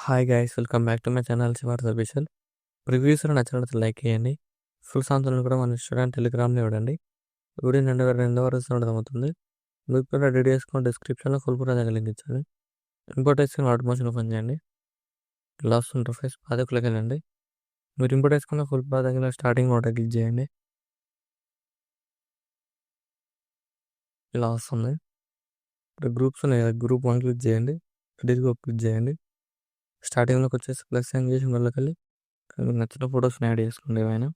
Hi guys, welcome back to my channel Shivartha official. Reviews నచ్చినట్లయితే like చేయండి. Full songs కూడా మన ఇన్స్టాగ్రామ్, టెలిగ్రామ్లో ఇవ్వండి. వీడియో 2 వరకు అర్థమవుతుంది. మీకు కూడా రెడీ చేసుకుని డిస్క్రిప్షన్లో ఫుల్ కూడా లింక్ ఇచ్చాను. ఇంపోర్ట్ వేసుకుని వాటర్ మోషన్ ఓపెన్ చేయండి. లాస్ట్ ఇంటర్ఫేస్ బాధకులకి వెళ్ళండి. మీరు ఇంపోర్ట్ వేసుకున్న ఫుల్ బాధకుల స్టార్టింగ్ వాటర్ క్లిక్ చేయండి. ఇలా వస్తుంది. ఇక్కడ గ్రూప్స్ ఉన్నాయి కదా, గ్రూప్ 1 క్లిక్ చేయండి. ఎడిట్ గ్రూప్ క్లిక్ చేయండి. స్టార్టింగ్లోకి వచ్చేసి ప్లస్ సైన్ చేసి వాళ్ళకి మీకు నచ్చిన ఫొటోస్ని యాడ్ చేసుకోండి. ఏమైనా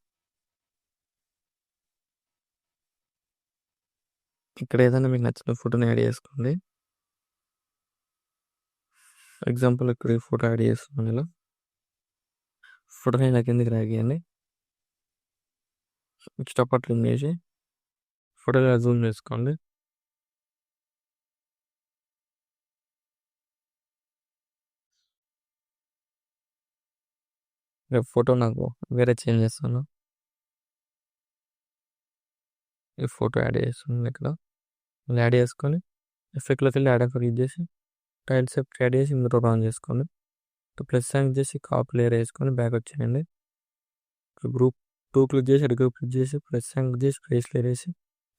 ఇక్కడ ఏదైనా మీకు నచ్చిన ఫోటోని యాడ్ చేసుకోండి. ఎగ్జాంపుల్ ఇక్కడ ఈ ఫోటో యాడ్ చేస్తున్నాను. ఇలా ఫోటోని ఇలా కిందకి రాగియండి. స్టాప్ ట్రిమ్ చేసి ఫోటోని జూమ్ చేసుకోండి. ఫోటో నాకు వేరే చేంజ్ చేస్తాను. ఈ ఫోటో యాడ్ చేస్తున్నాను. ఇక్కడ యాడ్ చేసుకొని ఎఫెక్ట్లోకి వెళ్ళి యాడ్ ఎఫెక్ట్ చేసి టైల్స్ ఎఫెక్ట్ యాడ్ చేసి ఇందులో ఆన్ చేసుకోండి. ప్లస్ సైన్ చేసి కాపీ లేయర్ వేసుకొని బ్యాక్ వచ్చేయండి. గ్రూప్ 2 క్లిక్ చేసి ఎడ్ గ్రూప్ క్లిక్ చేసి ప్లస్ సైన్ చేసి ఫేస్ లేయర్ వేసి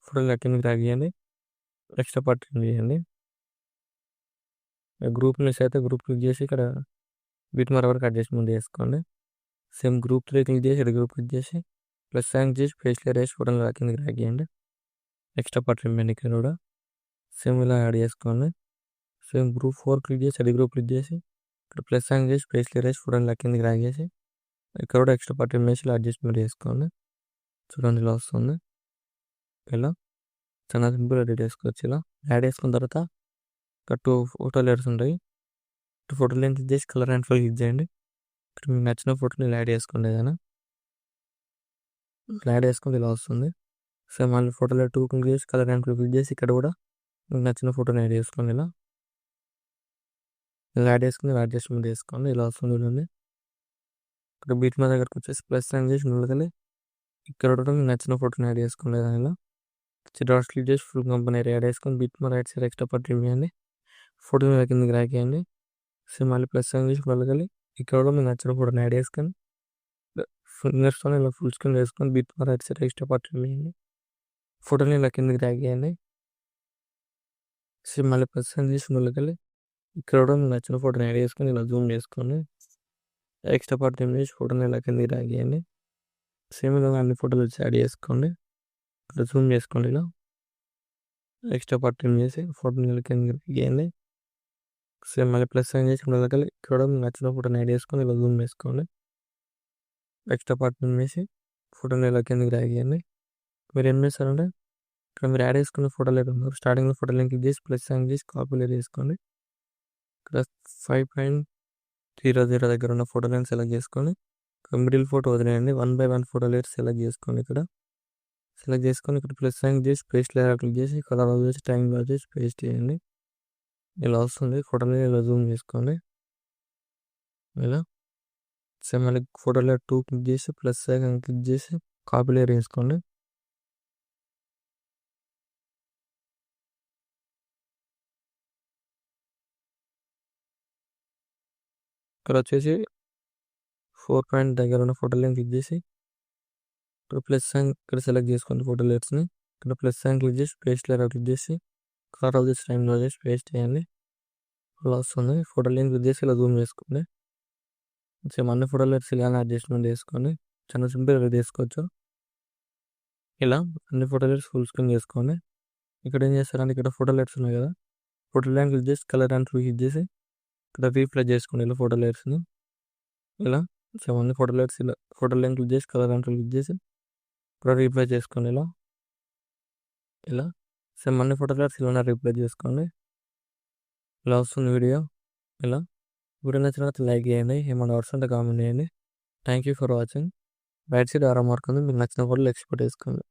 ఫోటో కిందకి రాగియండి. ఎక్స్ట్రా పార్ట్ ట్రిమ్ చేయండి. గ్రూప్ మిస్ అయితే గ్రూప్ క్లిక్ చేసి ఇక్కడ బీట్ మరొకటి వరకు అడ్జస్ట్మెంట్ చేసుకోండి. సేమ్ గ్రూప్ 3 క్లిక్ చేసి ఎడ్ గ్రూప్ క్లిక్ చేసి ప్లస్ సైన్ చేసి ఫేస్ లేయర్ వేసి ఫోటోని కిందకి రాగియండి. ఎక్స్ట్రా పార్ట్ ట్రిమ్ చేయండి. ఇక్కడ కూడా సేమ్ ఇలా యాడ్ చేసుకోండి. సేమ్ గ్రూప్ 4 క్లిక్ చేసి ఎడ్ గ్రూప్ క్లిక్ చేసి ఇక్కడ ప్లస్ సైన్ చేసి ఫేస్ లేయర్ వేసి ఫోటోని కిందకి రాగేసి ఇక్కడ కూడా ఎక్స్ట్రా పార్ట్ ట్రిమ్ చేసి ఇలా అడ్జస్ట్మెంట్ చేసుకోండి. చూడండి ఇలా వస్తుంది. ఇలా చాలా సింపుల్ ఎడిట్ చేసుకోవచ్చు. ఇలా యాడ్ చేసుకున్న తర్వాత ఇక్కడ 2 ఫోటో లేయర్స్ ఉంటాయి. 2 ఫోటో లేయర్ క్లిక్ చేసి కలర్ అండ్ ఫిల్ క్లిక్ చేయండి. ఇక్కడ మీకు నచ్చిన ఫోటోని ఇలా యాడ్ చేసుకోండి. ఏదైనా ఇలా యాడ్ చేసుకుంటే ఇలా వస్తుంది. సో మళ్ళీ ఫోటో లేయర్ 2 క్లిక్ చేసి కలర్ అండ్ ఫిల్ క్లిక్ చేసి ఇక్కడ కూడా మీకు నచ్చిన ఫోటోని యాడ్ చేసుకోండి. ఇలా యాడ్ చేసుకుని అడ్జస్ట్మెంట్ చేసుకోండి. ఇలా వస్తుంది. చూడండి ఇక్కడ బీట్ మా దగ్గరకు వచ్చేసి ప్లస్ సైన్ చేసి ముందుకెళ్ళి ఇక్కడ కూడా మీకు నచ్చిన ఫోటోని యాడ్ చేసుకోండి. ఇలా డాట్స్ క్లిక్ చేసి ఫుల్ కంపెనీ యాడ్ చేసుకొని బీట్ మా right side extra part trim చేయండి. ఫోటో మీద కిందకి రాకేయండి. సో మళ్ళీ ప్లస్ సైన్ చేసి వెళ్ళగలి ఇక్కడ కూడా మీకు నచ్చిన ఫోటోని యాడ్ చేసుకొని ఫింగర్స్తో ఇలా ఫుల్ స్క్రీన్ వేసుకొని బీట్ మా right side extra part trim చేయండి. ఫోటోని ఇలా కిందకి రాకేయండి. సో మళ్ళీ ప్లస్ సైన్ చేసి వెళ్ళగలి ఇక్కడ కూడా మీకు నచ్చిన ఫోటోని యాడ్ చేసుకొని ఇలా జూమ్ చేసుకోండి. ఎక్స్ట్రా పార్ట్ ట్రిమ్ చేసి ఫోటోని ఇలా కిందకి రాకేయండి. సేమ్ విధంగా అన్ని ఫోటోలు వచ్చి యాడ్ చేసుకోండి. ఇక్కడ జూమ్ చేసుకోండి. ఇలా ఎక్స్ట్రా పార్ట్ ట్రిమ్ చేసి ఫోటోని ఇలా కిందకి గీయండి. సేమ్ మళ్ళీ ప్లస్ సైన్ చేసి ఉండగలి ఇక్కడ మీకు నచ్చిన ఫోటోని యాడ్ చేసుకొని ఇలా జూమ్ చేసుకోండి. ఎక్స్ట్రా పార్ట్ ట్రిమ్ చేసి ఫోటోని ఇలా కిందకి రాగేయండి. మీరు ఏం చేస్తారంటే ఇక్కడ మీరు యాడ్ చేసుకున్న ఫోటో లేదు స్టార్టింగ్లో ఫోటో లింక్ చేసి ప్లస్ సైన్ చేసి కాపీ లేయర్ వేసుకోండి. ఇక్కడ 5.00 దగ్గర ఉన్న ఫోటో లైన్ సెలెక్ట్ చేసుకొని మిడిల్ ఫోటో వదిలేయండి. 1/1 ఫోటో లేయర్ సెలెక్ట్ చేసుకోండి. ఇక్కడ సెలెక్ట్ చేసుకొని ఇక్కడ ప్లస్ సైన్ చేసి పేస్ట్ లేయర్ క్లిక్ చేసి కలర్ చేసి టైం చేసి పేస్ట్ చేయండి. ఇలా వస్తుంది. ఫోటోని ఇలా జూమ్ చేసుకోండి. ఇలా సేమ్ మళ్ళీ ఫోటో లేయర్ 2 క్లిక్ చేసి ప్లస్ సైన్ క్లిక్ చేసి కాపీ లేయర్ వేసుకోండి. ఇక్కడ వచ్చేసి 4 పాయింట్ దగ్గర ఉన్న ఫోటో లైన్ క్లిక్ చేసి ఇక్కడ ప్లస్ సైన్ ఇక్కడ సెలెక్ట్ చేసుకోండి. ఫోటో లేయర్స్ని ఇక్కడ ప్లస్ సైన్ క్లిక్ చేసి పేస్ట్ లేయర్ క్లిక్ చేసి కలర్ చేసి టైం చేసి పేస్ట్ చేయండి. ఇలా వస్తుంది. ఫోటో లైన్ క్లిక్ చేసి ఇలా జూమ్ చేసుకోండి. సేమ్ అన్ని ఫోటో లేయర్స్ ఇలా అడ్జస్ట్మెంట్ చేసుకోండి. చాలా సింపుల్ రెడీ చేసుకోవచ్చు. ఇలా అన్ని ఫోటో లేయర్స్ ఫుల్ స్క్రీన్ చేసుకోండి. ఇక్కడ ఏం చేస్తారంటే ఇక్కడ ఫోటో లేయర్స్ ఉన్నాయి కదా, ఫోటో లైన్ క్లిక్ చేసి కలర్ అండ్ క్లిక్ చేసి ఇక్కడ రీప్లే చేసుకోండి. ఇలా ఫోటో లేయర్స్ని ఇలా సేమ్ అన్ని ఫోటో లేయర్స్ ఇలా ఫోటో లైన్ క్లిక్ చేసి కలర్ అండ్ క్లిక్ చేసి ఇక్కడ రీప్లే చేసుకోండి. ఇలా సేమ్ అన్ని ఫోటో లేయర్స్ ఇలా రీప్లే చేసుకోండి. ఇలా వస్తుంది వీడియో. ఇలా వీడియో నచ్చిన తర్వాత లైక్ చేయండి. ఏమైనా డౌట్స్ ఉంటే కామెంట్ చేయండి. Thank you for watching. Right side ఆరో మార్క్ ఉంది. మీకు నచ్చిన ఫోటోలు ఎక్స్పోర్ట్ చేసుకోండి.